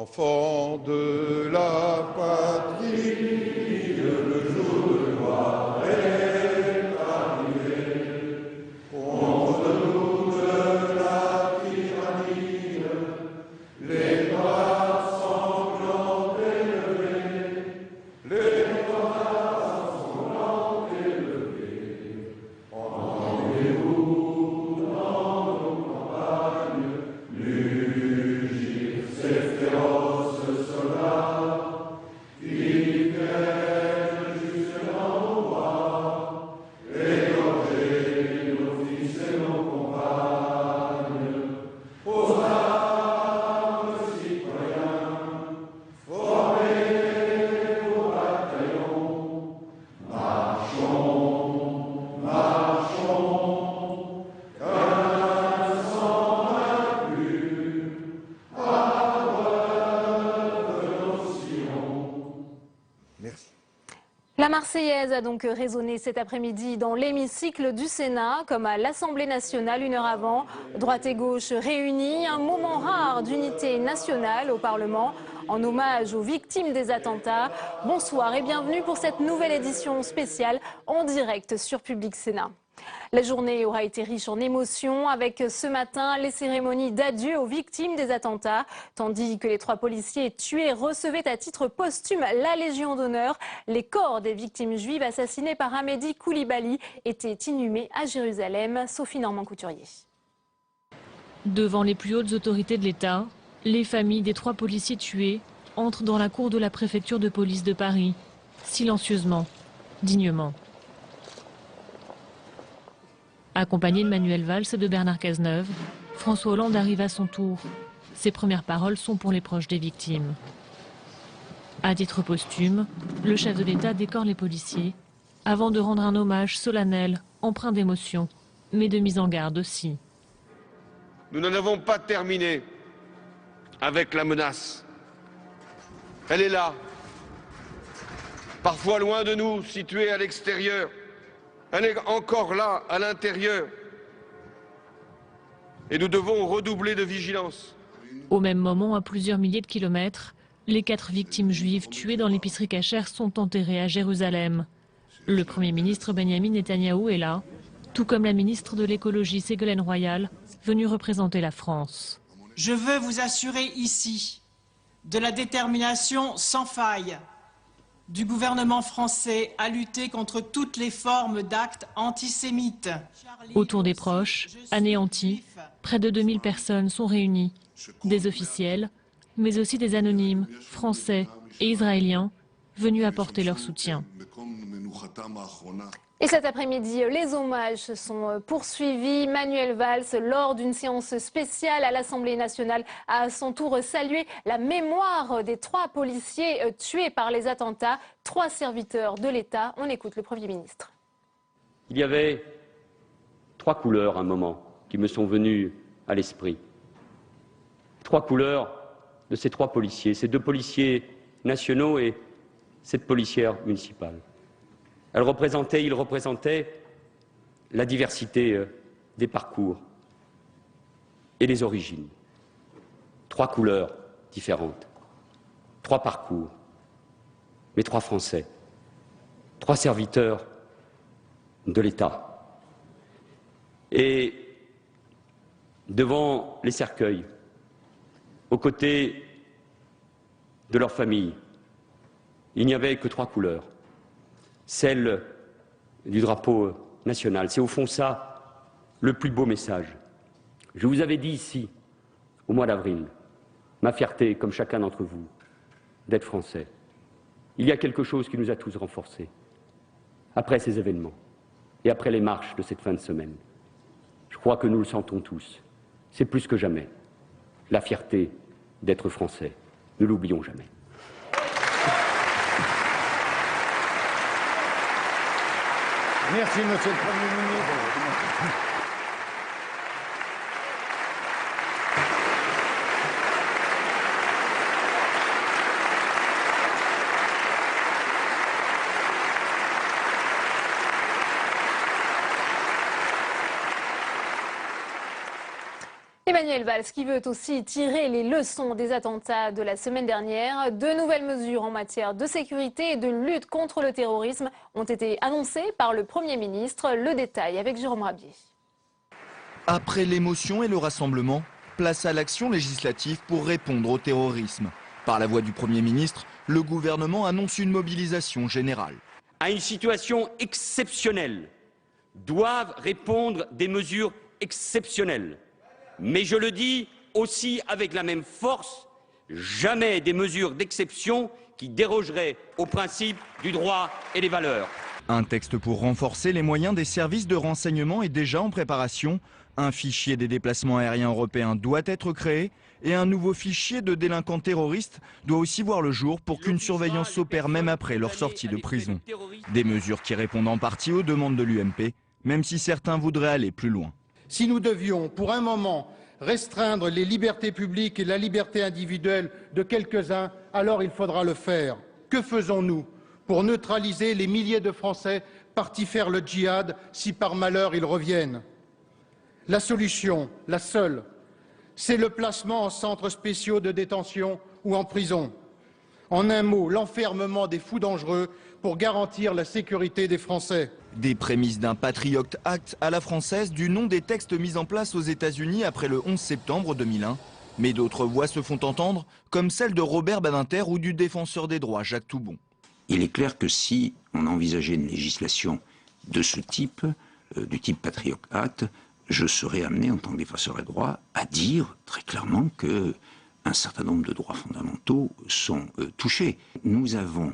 Enfants de la patrie, le jour de gloire est arrivé. Contre toute la tyrannie, les bras sanglants élevés, les bras sanglants élevés. Entendez-vous dans nos campagnes mugir ces féroces soldats qui viennent jusque dans nos bois, égorger nos fils et nos compagnes. Aux armes, citoyens, formez vos bataillons. Marchons, marchons, qu'un sang impur abreuve nos sillons. Merci. La Marseillaise a donc résonné cet après-midi dans l'hémicycle du Sénat, comme à l'Assemblée nationale une heure avant. Droite et gauche réunis, un moment rare d'unité nationale au Parlement, en hommage aux victimes des attentats. Bonsoir et bienvenue pour cette nouvelle édition spéciale en direct sur Public Sénat. La journée aura été riche en émotions avec ce matin les cérémonies d'adieu aux victimes des attentats. Tandis que les 3 policiers tués recevaient à titre posthume la Légion d'honneur, les corps des victimes juives assassinées par Hamedi Koulibaly étaient inhumés à Jérusalem. Sophie Normand-Couturier. Devant les plus hautes autorités de l'État, les familles des 3 policiers tués entrent dans la cour de la préfecture de police de Paris, silencieusement, dignement. Accompagné de Manuel Valls et de Bernard Cazeneuve, François Hollande arrive à son tour. Ses premières paroles sont pour les proches des victimes. À titre posthume, le chef de l'État décore les policiers avant de rendre un hommage solennel, empreint d'émotion, mais de mise en garde aussi. Nous n'en avons pas terminé avec la menace. Elle est là, parfois loin de nous, située à l'extérieur. Elle est encore là, à l'intérieur. Et nous devons redoubler de vigilance. Au même moment, à plusieurs milliers de kilomètres, les 4 victimes juives tuées dans l'épicerie cachère sont enterrées à Jérusalem. Le Premier ministre Benjamin Netanyahou est là, tout comme la ministre de l'écologie Ségolène Royal, venue représenter la France. Je veux vous assurer ici de la détermination sans faille du gouvernement français à lutter contre toutes les formes d'actes antisémites. Autour des proches, anéantis, près de 2000 personnes sont réunies. Des officiels, mais aussi des anonymes, français et israéliens, venus apporter leur soutien. Et cet après-midi, les hommages se sont poursuivis. Manuel Valls, lors d'une séance spéciale à l'Assemblée nationale, a à son tour salué la mémoire des 3 policiers tués par les attentats, 3 serviteurs de l'État. On écoute le Premier ministre. Il y avait 3 couleurs à un moment qui me sont venues à l'esprit. 3 couleurs de ces 3 policiers, ces 2 policiers nationaux et cette policière municipale. Ils représentaient la diversité des parcours et des origines. 3 couleurs différentes, 3 parcours, mais 3 Français, 3 serviteurs de l'État. Et devant les cercueils, aux côtés de leurs familles, il n'y avait que 3 couleurs. Celle du drapeau national. C'est au fond ça le plus beau message. Je vous avais dit ici, au mois d'avril, ma fierté, comme chacun d'entre vous, d'être français. Il y a quelque chose qui nous a tous renforcés. Après ces événements et après les marches de cette fin de semaine, je crois que nous le sentons tous. C'est plus que jamais la fierté d'être français. Ne l'oublions jamais. Merci, Monsieur le Premier ministre. Manuel Valls qui veut aussi tirer les leçons des attentats de la semaine dernière. De nouvelles mesures en matière de sécurité et de lutte contre le terrorisme ont été annoncées par le Premier ministre. Le détail avec Jérôme Rabier. Après l'émotion et le rassemblement, place à l'action législative pour répondre au terrorisme. Par la voix du Premier ministre, le gouvernement annonce une mobilisation générale. À une situation exceptionnelle, doivent répondre des mesures exceptionnelles. Mais je le dis aussi avec la même force, jamais des mesures d'exception qui dérogeraient aux principes du droit et des valeurs. Un texte pour renforcer les moyens des services de renseignement est déjà en préparation. Un fichier des déplacements aériens européens doit être créé et un nouveau fichier de délinquants terroristes doit aussi voir le jour pour qu'une surveillance s'opère même après leur sortie de prison. Des mesures qui répondent en partie aux demandes de l'UMP, même si certains voudraient aller plus loin. Si nous devions, pour un moment, restreindre les libertés publiques et la liberté individuelle de quelques-uns, alors il faudra le faire. Que faisons-nous pour neutraliser les milliers de Français partis faire le djihad si par malheur ils reviennent? La solution, la seule, c'est le placement en centres spéciaux de détention ou en prison. En un mot, l'enfermement des fous dangereux pour garantir la sécurité des Français. Des prémices d'un Patriot Act à la française du nom des textes mis en place aux États-Unis après le 11 septembre 2001. Mais d'autres voix se font entendre, comme celle de Robert Badinter ou du défenseur des droits Jacques Toubon. Il est clair que si on envisageait une législation de ce type, du type Patriot Act, je serais amené en tant que défenseur des droits à dire très clairement qu'un certain nombre de droits fondamentaux sont touchés. Nous avons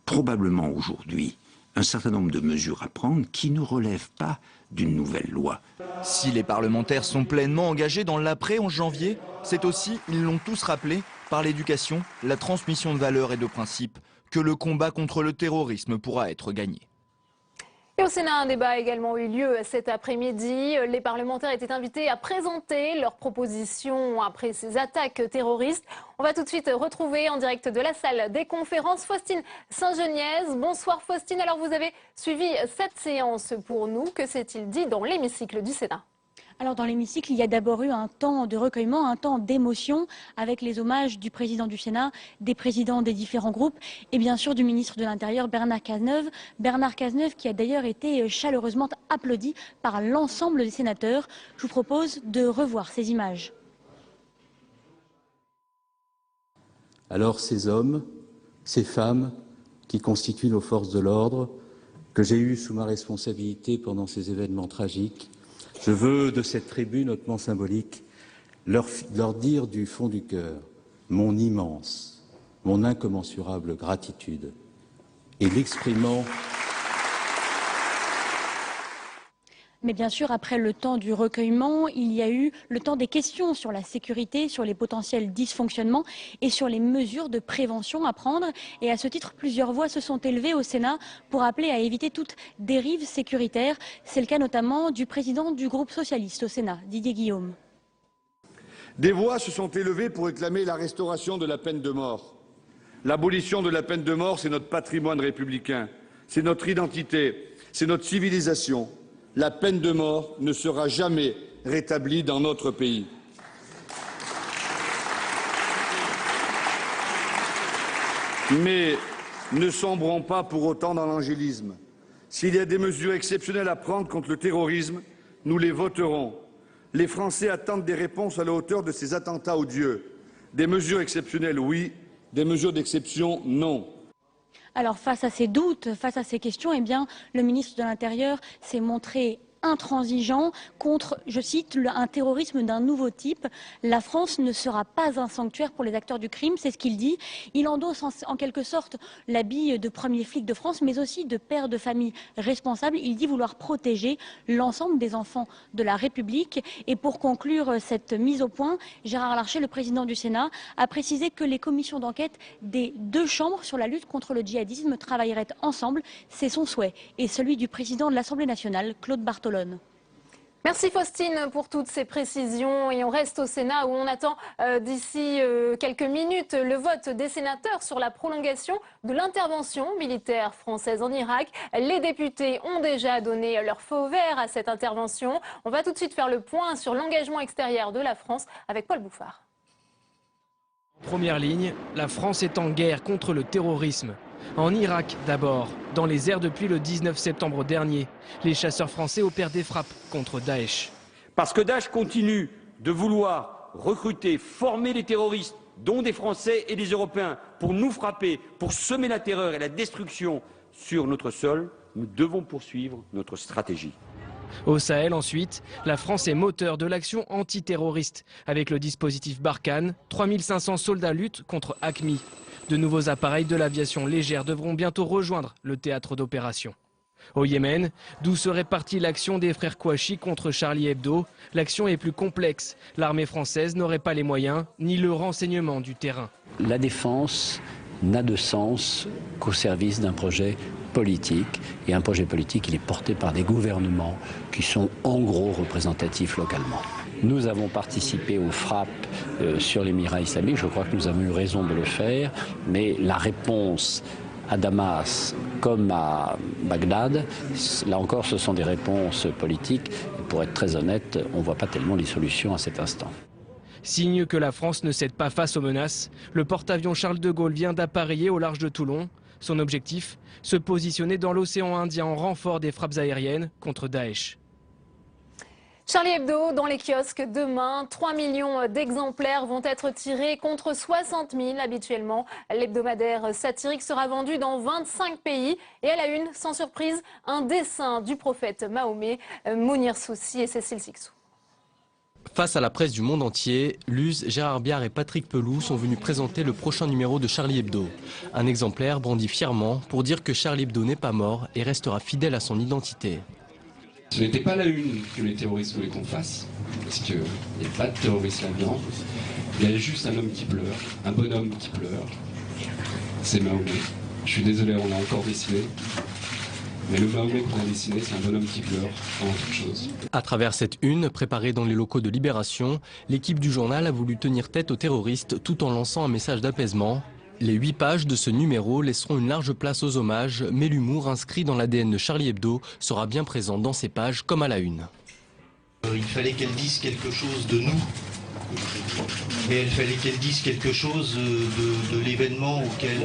probablement aujourd'hui un certain nombre de mesures à prendre qui ne relèvent pas d'une nouvelle loi. Si les parlementaires sont pleinement engagés dans l'après en janvier, c'est aussi, ils l'ont tous rappelé, par l'éducation, la transmission de valeurs et de principes, que le combat contre le terrorisme pourra être gagné. Et au Sénat, un débat a également eu lieu cet après-midi. Les parlementaires étaient invités à présenter leurs propositions après ces attaques terroristes. On va tout de suite retrouver en direct de la salle des conférences Faustine Saint-Geniez. Bonsoir Faustine, alors vous avez suivi cette séance pour nous. Que s'est-il dit dans l'hémicycle du Sénat ? Alors dans l'hémicycle, il y a d'abord eu un temps de recueillement, un temps d'émotion avec les hommages du président du Sénat, des présidents des différents groupes et bien sûr du ministre de l'Intérieur Bernard Cazeneuve. Bernard Cazeneuve qui a d'ailleurs été chaleureusement applaudi par l'ensemble des sénateurs. Je vous propose de revoir ces images. Alors ces hommes, ces femmes qui constituent nos forces de l'ordre, que j'ai eus sous ma responsabilité pendant ces événements tragiques, je veux, de cette tribune hautement symbolique, leur dire du fond du cœur mon immense, mon incommensurable gratitude et l'exprimant. Mais bien sûr, après le temps du recueillement, il y a eu le temps des questions sur la sécurité, sur les potentiels dysfonctionnements et sur les mesures de prévention à prendre. Et à ce titre, plusieurs voix se sont élevées au Sénat pour appeler à éviter toute dérive sécuritaire. C'est le cas notamment du président du groupe socialiste au Sénat, Didier Guillaume. Des voix se sont élevées pour réclamer la restauration de la peine de mort. L'abolition de la peine de mort, c'est notre patrimoine républicain, c'est notre identité, c'est notre civilisation. La peine de mort ne sera jamais rétablie dans notre pays. Mais ne sombrons pas pour autant dans l'angélisme. S'il y a des mesures exceptionnelles à prendre contre le terrorisme, nous les voterons. Les Français attendent des réponses à la hauteur de ces attentats odieux. Des mesures exceptionnelles, oui, des mesures d'exception, non. Alors face à ces doutes, face à ces questions, eh bien, le ministre de l'Intérieur s'est montré intransigeant contre, je cite, un terrorisme d'un nouveau type. La France ne sera pas un sanctuaire pour les acteurs du crime, c'est ce qu'il dit. Il endosse en quelque sorte l'habit de premier flic de France, mais aussi de père de famille responsable. Il dit vouloir protéger l'ensemble des enfants de la République. Et pour conclure cette mise au point, Gérard Larcher, le président du Sénat, a précisé que les commissions d'enquête des deux chambres sur la lutte contre le djihadisme travailleraient ensemble. C'est son souhait et celui du président de l'Assemblée nationale, Claude Bartolone. Merci Faustine pour toutes ces précisions et on reste au Sénat où on attend d'ici quelques minutes le vote des sénateurs sur la prolongation de l'intervention militaire française en Irak. Les députés ont déjà donné leur feu vert à cette intervention. On va tout de suite faire le point sur l'engagement extérieur de la France avec Paul Bouffard. Première ligne, la France est en guerre contre le terrorisme. En Irak d'abord, dans les airs depuis le 19 septembre dernier, les chasseurs français opèrent des frappes contre Daesh. Parce que Daesh continue de vouloir recruter, former les terroristes, dont des Français et des Européens, pour nous frapper, pour semer la terreur et la destruction sur notre sol, nous devons poursuivre notre stratégie. Au Sahel ensuite, la France est moteur de l'action antiterroriste. Avec le dispositif Barkhane, 3500 soldats luttent contre AQMI. De nouveaux appareils de l'aviation légère devront bientôt rejoindre le théâtre d'opération. Au Yémen, d'où serait partie l'action des frères Kouachi contre Charlie Hebdo, l'action est plus complexe. L'armée française n'aurait pas les moyens ni le renseignement du terrain. La défense n'a de sens qu'au service d'un projet politique. Et un projet politique, il est porté par des gouvernements qui sont en gros représentatifs localement. Nous avons participé aux frappes sur l'Émirat islamique, je crois que nous avons eu raison de le faire, mais la réponse à Damas comme à Bagdad, là encore ce sont des réponses politiques, et pour être très honnête, on ne voit pas tellement les solutions à cet instant. Signe que la France ne cède pas face aux menaces, le porte-avions Charles de Gaulle vient d'appareiller au large de Toulon. Son objectif, se positionner dans l'océan Indien en renfort des frappes aériennes contre Daesh. Charlie Hebdo dans les kiosques demain. 3 millions d'exemplaires vont être tirés contre 60 000 habituellement. L'hebdomadaire satirique sera vendu dans 25 pays. Et à la une, sans surprise, un dessin du prophète Mahomet, Mounir Soussi et Cécile Sixou. Face à la presse du monde entier, Luz, Gérard Biard et Patrick Pelou sont venus présenter le prochain numéro de Charlie Hebdo. Un exemplaire brandi fièrement pour dire que Charlie Hebdo n'est pas mort et restera fidèle à son identité. Ce n'était pas la une que les terroristes voulaient qu'on fasse, parce qu'il n'y a pas de terroristes là-dedans. Il y a juste un homme qui pleure, un bonhomme qui pleure. C'est Mahomet. Je suis désolé, on l'a encore dessiné. Mais le Mahomet qu'on a dessiné, c'est un bonhomme qui pleure avant toute chose. À travers cette une, préparée dans les locaux de Libération, l'équipe du journal a voulu tenir tête aux terroristes tout en lançant un message d'apaisement. Les 8 pages de ce numéro laisseront une large place aux hommages, mais l'humour inscrit dans l'ADN de Charlie Hebdo sera bien présent dans ces pages comme à la une. Il fallait qu'elle dise quelque chose de nous, et il fallait qu'elle dise quelque chose de l'événement auquel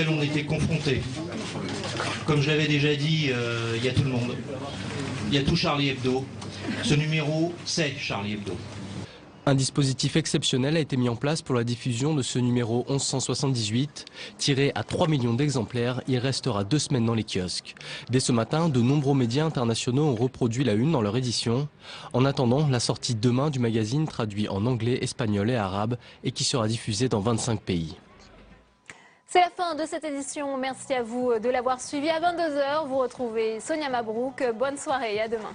on était confrontés. Comme je l'avais déjà dit, il y a tout le monde, il y a tout Charlie Hebdo. Ce numéro, c'est Charlie Hebdo. Un dispositif exceptionnel a été mis en place pour la diffusion de ce numéro 1178. Tiré à 3 millions d'exemplaires, il restera 2 semaines dans les kiosques. Dès ce matin, de nombreux médias internationaux ont reproduit la une dans leur édition. En attendant la sortie demain du magazine traduit en anglais, espagnol et arabe et qui sera diffusé dans 25 pays. C'est la fin de cette édition. Merci à vous de l'avoir suivi. À 22 h, vous retrouvez Sonia Mabrouk. Bonne soirée et à demain.